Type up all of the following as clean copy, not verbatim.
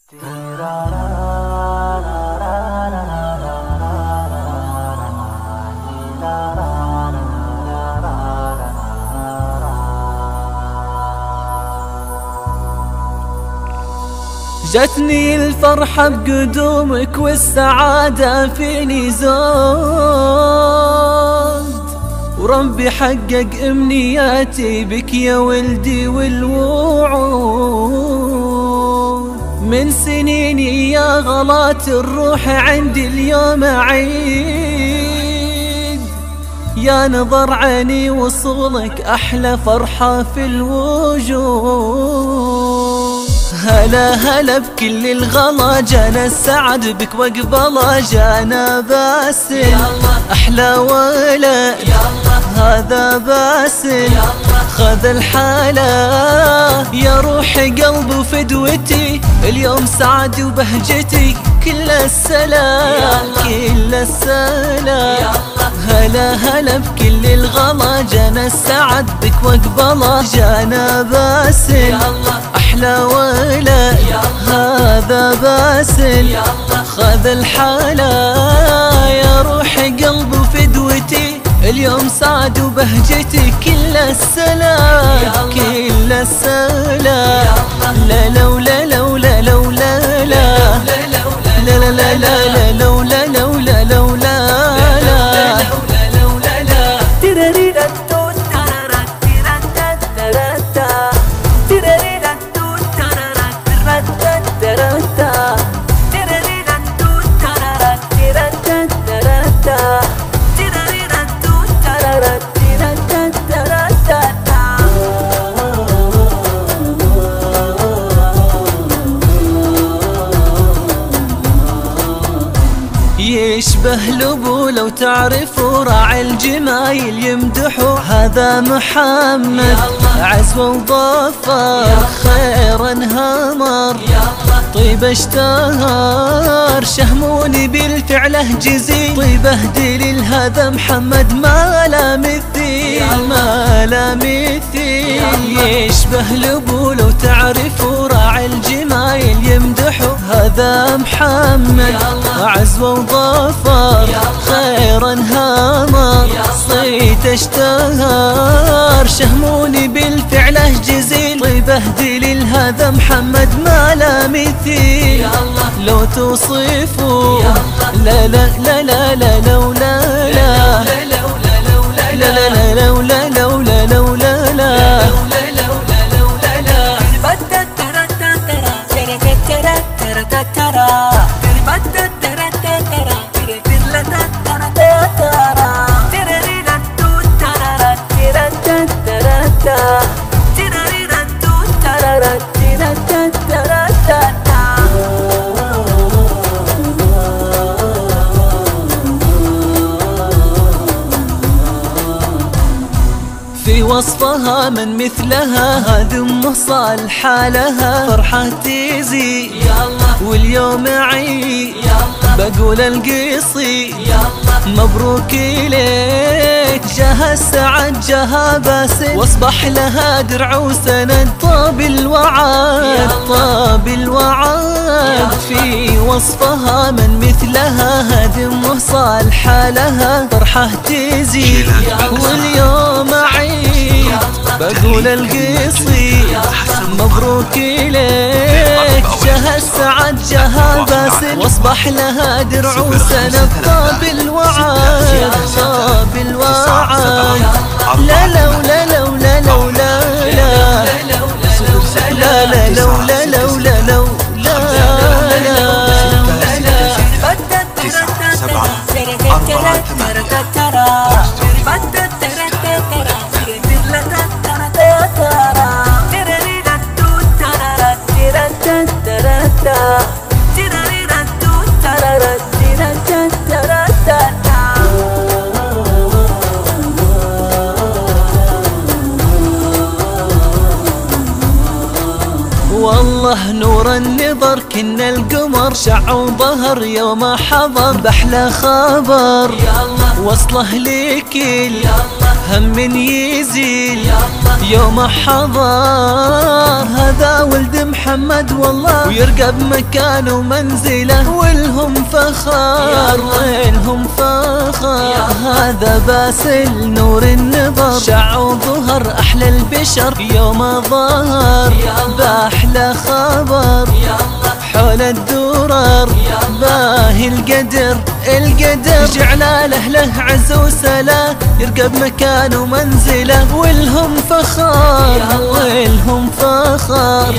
جتني الفرحة بقدومك والسعادة فيني زود، وربي حقق امنياتي بك يا ولدي والوعود. من سنيني يا غلات الروح عندي اليوم عيد، يا نظر عيني وصولك أحلى فرحة في الوجود. هلا هلا بكل الغلا، جانا السعد بك وقبلا، جانا باسل أحلى ولد هذا باسل، خذ الحالة يا روح قلب وفدوتي، اليوم سعد وبهجتي كل السلام كل السلام. هلا هلا بكل الغلا، جانا السعد بك وقبلا، جانا باسل أحلى ولد هذا باسل، خذ الحالة يا روح قلب وفدوتي، اليوم سعد وبهجتي كل السلام كل السلام. لا لولا لولا لولا لا لا لا لا لا لولا لولا لولا يشبه لبو لو تعرفوا، راعي الجمايل يمدحوا، هذا محمد عزوة وظفر خير انهمر، طيبة اشتهر شهموني بالفعله جزيل، طيبة دليل هذا محمد ما لا مثيل ما لا مثيل. يشبه لبو لو تعرفوا، راعي الجمايل يمدحوا، هذا محمد عزوة وظفر خير انهمر، صيت اشتهر شهموني بالفعله جزيل، طيبه دليل هذا محمد ما لا مثيل. لو توصفوا لا لا لا لا لا لولا لا لا لا لا لولا لولا لولا لا في وصفها من مثلها، هذه أم صالحة لها فرحة تزيد، واليوم عيد بقول القصيد مبروك ليك، جاها السعد جاها باسل، واصبح لها درع وسند، طاب الوعد طاب الوعد. في وصفها من مثلها، هذه أم صالحة لها فرحة تزيد، واليوم عيد بقول القصيد مبروك ليك، جاها السعد جاها باسل، واصبح لها درع وسند، طاب الوعد طاب الوعد. لا لولا لولا لولا لا لا لا لولا لولا لولا والله الله نور النظر كنا القمر شع وظهر يوم حضر بأحلى خبر وصله لكل هم يزيل يوم حضر. هذا ولد محمد والله ويرقى بمكان ومنزله والهم فخر والهم فخر. هذا باسل نور النظر شع وظهر أحلى البشر يوم ظهر بأحلى خبر حول الدرر باهي القدر جعل لأهله عز وسلام يرقى بمكان ومنزله والهم فخر والهم فخر.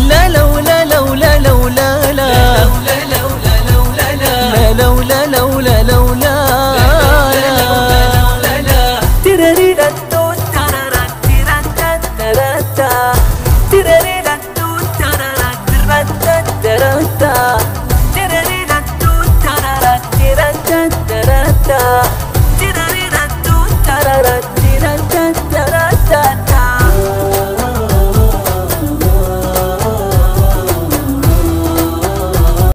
لا لو